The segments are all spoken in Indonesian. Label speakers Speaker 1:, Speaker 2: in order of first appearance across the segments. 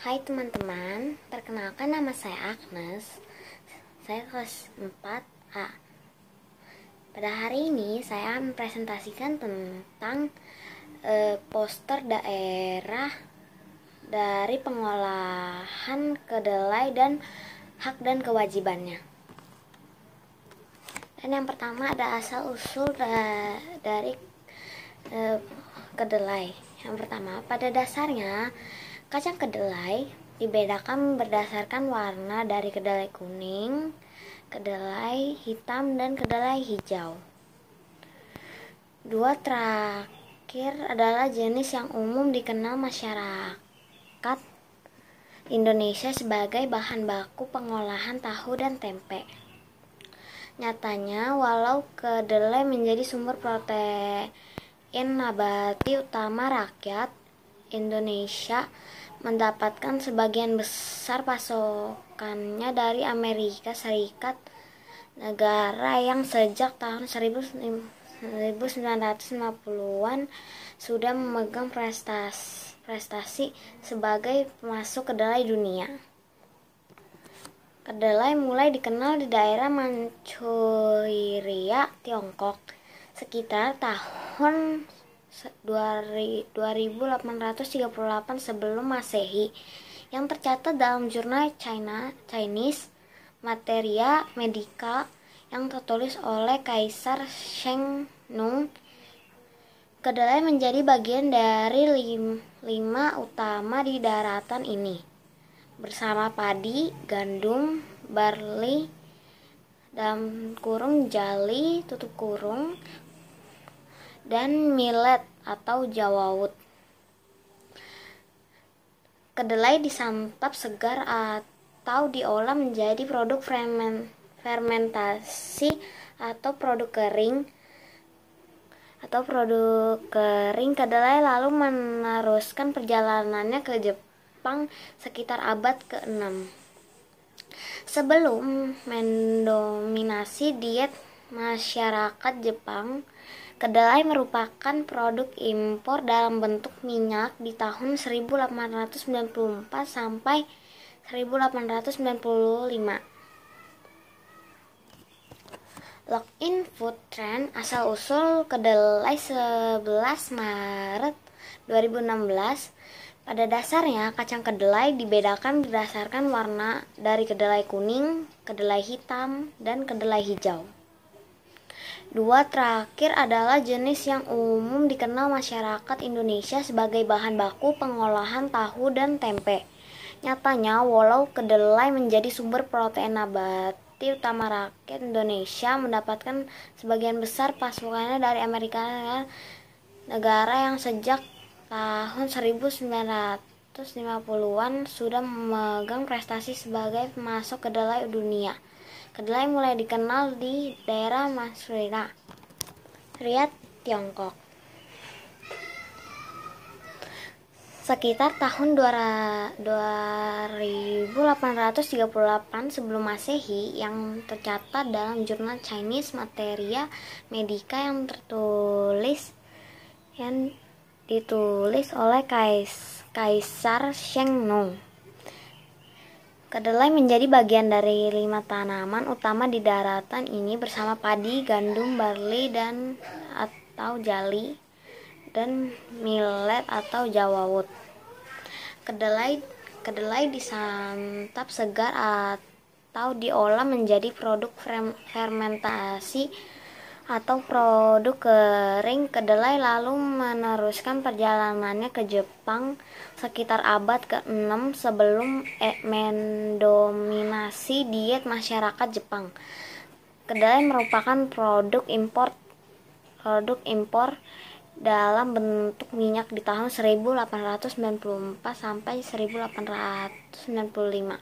Speaker 1: Hai teman-teman, perkenalkan nama saya Agnes. Saya kelas 4A. Pada hari ini saya mempresentasikan tentang poster daerah dari pengolahan kedelai dan hak dan kewajibannya. Dan yang pertama ada asal-usul dari kedelai. Yang pertama, pada dasarnya kacang kedelai dibedakan berdasarkan warna dari kedelai kuning, kedelai hitam, dan kedelai hijau. Dua terakhir adalah jenis yang umum dikenal masyarakat Indonesia sebagai bahan baku pengolahan tahu dan tempe. Nyatanya, walau kedelai menjadi sumber protein nabati utama rakyat Indonesia, mendapatkan sebagian besar pasokannya dari Amerika Serikat, negara yang sejak tahun 1950-an sudah memegang prestasi sebagai pemasok kedelai dunia. Kedelai mulai dikenal di daerah Manchuria, Tiongkok, sekitar tahun 2838 sebelum Masehi, yang tercatat dalam jurnal Chinese Materia Medica yang tertulis oleh Kaisar Sheng Nung. Kedelai menjadi bagian dari lima utama di daratan ini, bersama padi, gandum, barley, jali, dan millet atau jawawut. Kedelai disantap segar atau diolah menjadi produk fermentasi atau produk kering. Kedelai lalu meneruskan perjalanannya ke Jepang sekitar abad ke-6. Sebelum mendominasi diet masyarakat Jepang, kedelai merupakan produk impor dalam bentuk minyak di tahun 1894 sampai 1895. Lock-in Food Trend asal-usul kedelai 11 Maret 2016. Pada dasarnya, kacang kedelai dibedakan berdasarkan warna dari kedelai kuning, kedelai hitam, dan kedelai hijau. Dua terakhir adalah jenis yang umum dikenal masyarakat Indonesia sebagai bahan baku pengolahan tahu dan tempe. Nyatanya, walau kedelai menjadi sumber protein nabati utama rakyat Indonesia, mendapatkan sebagian besar pasokannya dari Amerika, negara yang sejak tahun 1950-an sudah memegang prestasi sebagai pemasok kedelai dunia. Kedelai mulai dikenal di daerah Manchuria, Tiongkok, sekitar tahun 2838 sebelum Masehi, yang tercatat dalam jurnal Chinese Materia Medica yang ditulis oleh Kaisar Sheng Nung. Kedelai menjadi bagian dari 5 tanaman utama di daratan ini bersama padi, gandum, barley atau jali, dan millet atau jawawut. Kedelai disantap segar atau diolah menjadi produk fermentasi atau produk kering. Kedelai lalu meneruskan perjalanannya ke Jepang sekitar abad ke-6 sebelum mendominasi diet masyarakat Jepang. Kedelai merupakan produk impor dalam bentuk minyak di tahun 1894 sampai 1895.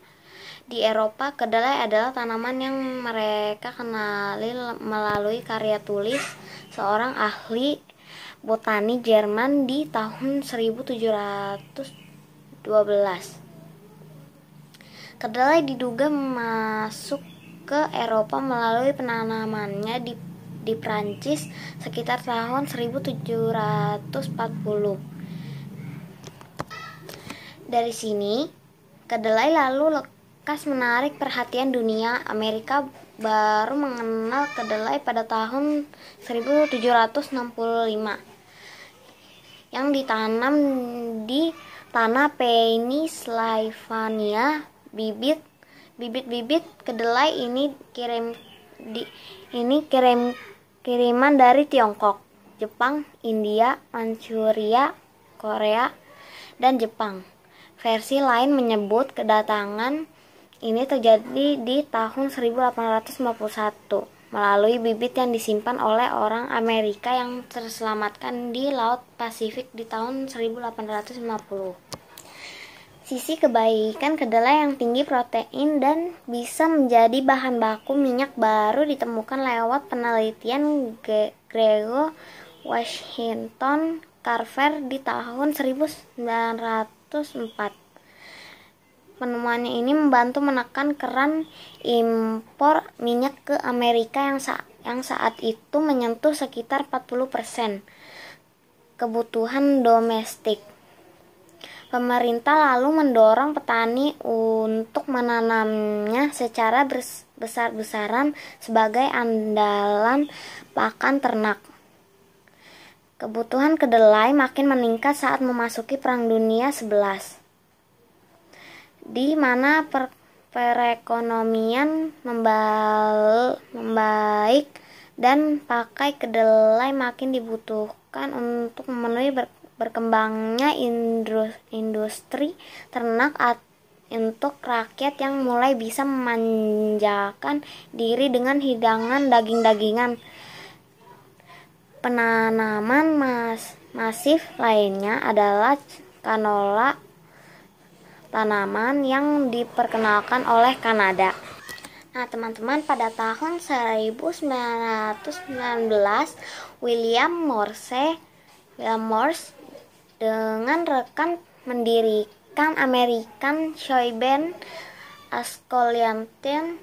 Speaker 1: Di Eropa, kedelai adalah tanaman yang mereka kenali melalui karya tulis seorang ahli botani Jerman di tahun 1712. Kedelai diduga masuk ke Eropa melalui penanamannya di Prancis sekitar tahun 1740. Dari sini Kedelai lalu lekas menarik perhatian dunia. Amerika baru mengenal kedelai pada tahun 1765 yang ditanam di tanah Pennsylvania. Bibit-bibit kedelai ini kiriman dari Tiongkok, Jepang, India, Manchuria, Korea, dan Jepang. Versi lain menyebut kedatangan ini terjadi di tahun 1851 melalui bibit yang disimpan oleh orang Amerika yang terselamatkan di Laut Pasifik di tahun 1850. Sisi kebaikan kedelai yang tinggi protein dan bisa menjadi bahan baku minyak baru ditemukan lewat penelitian Gregor Washington Carver di tahun 1904. Penemuannya ini membantu menekan keran impor minyak ke Amerika yang saat itu menyentuh sekitar 40% kebutuhan domestik. Pemerintah lalu mendorong petani untuk menanamnya secara besar-besaran sebagai andalan pakan ternak. Kebutuhan kedelai makin meningkat saat memasuki Perang Dunia XI, di mana perekonomian membaik dan pakai kedelai makin dibutuhkan untuk memenuhi berkembangnya industri ternak untuk rakyat yang mulai bisa memanjakan diri dengan hidangan daging-dagingan. Penanaman masif lainnya adalah canola, tanaman yang diperkenalkan oleh Kanada. Nah, teman-teman, pada tahun 1919 William Morse dengan rekan mendirikan American Soybean Association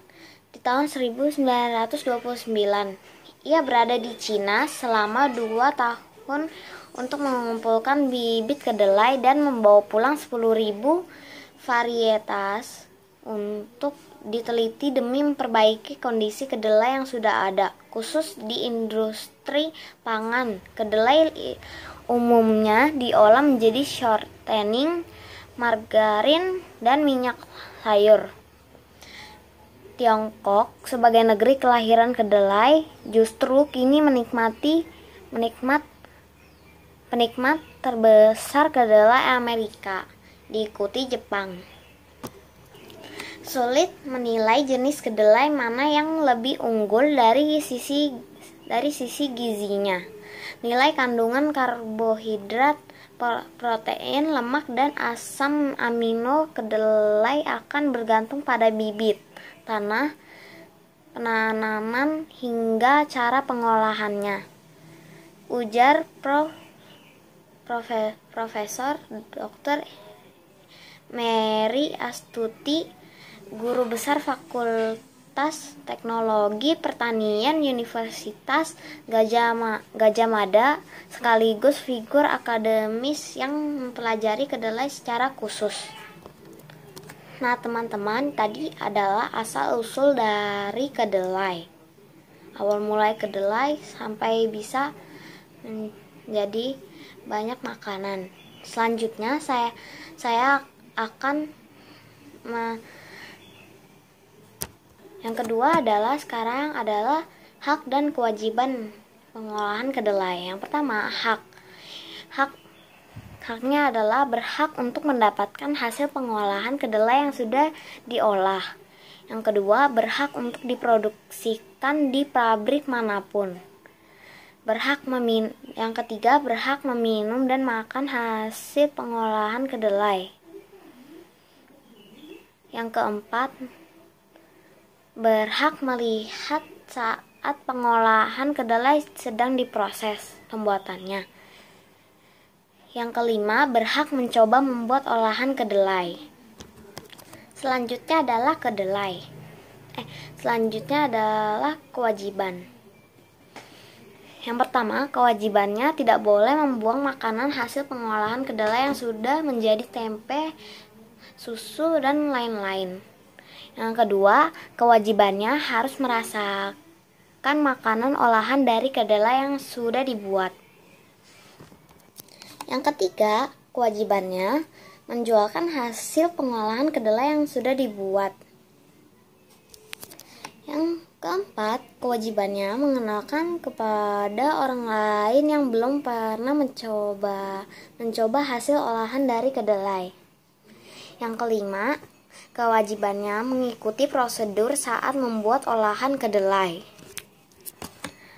Speaker 1: di tahun 1929. Ia berada di Cina selama 2 tahun untuk mengumpulkan bibit kedelai dan membawa pulang 10.000 varietas untuk diteliti demi memperbaiki kondisi kedelai yang sudah ada, khusus di industri pangan. Kedelai umumnya diolah menjadi shortening, margarin, dan minyak sayur. Tiongkok sebagai negeri kelahiran kedelai justru kini penikmat terbesar kedelai Amerika, diikuti Jepang. Sulit menilai jenis kedelai mana yang lebih unggul dari sisi gizinya. Nilai kandungan karbohidrat, protein, lemak, dan asam amino kedelai akan bergantung pada bibit, tanah, penanaman, hingga cara pengolahannya, ujar Profesor Dr. Mary Astuti, guru besar Fakultas Teknologi Pertanian Universitas Gajah Mada, sekaligus figur akademis yang mempelajari kedelai secara khusus. Nah, teman-teman, tadi adalah asal-usul dari kedelai. Awal mulai kedelai sampai bisa menjadi banyak makanan. Selanjutnya saya akan yang kedua sekarang adalah hak dan kewajiban pengolahan kedelai. Yang pertama, haknya adalah berhak untuk mendapatkan hasil pengolahan kedelai yang sudah diolah. Yang kedua, berhak untuk diproduksikan di pabrik manapun. Yang ketiga, berhak meminum dan makan hasil pengolahan kedelai. Yang keempat, berhak melihat saat pengolahan kedelai sedang diproses pembuatannya. Yang kelima, berhak mencoba membuat olahan kedelai. Selanjutnya adalah kewajiban. Yang pertama, kewajibannya tidak boleh membuang makanan hasil pengolahan kedelai yang sudah menjadi tempe susu, dan lain-lain. Yang kedua, kewajibannya harus merasakan makanan olahan dari kedelai yang sudah dibuat. Yang ketiga, kewajibannya menjualkan hasil pengolahan kedelai yang sudah dibuat. Yang keempat, kewajibannya mengenalkan kepada orang lain yang belum pernah mencoba hasil olahan dari kedelai. Yang kelima, kewajibannya mengikuti prosedur saat membuat olahan kedelai.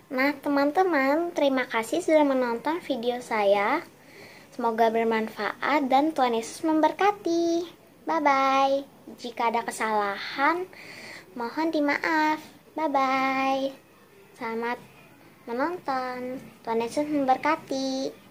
Speaker 1: Nah, teman-teman, terima kasih sudah menonton video saya. Semoga bermanfaat dan Tuhan Yesus memberkati. Bye-bye. Jika ada kesalahan, mohon dimaaf. Bye-bye. Selamat menonton. Tuhan Yesus memberkati.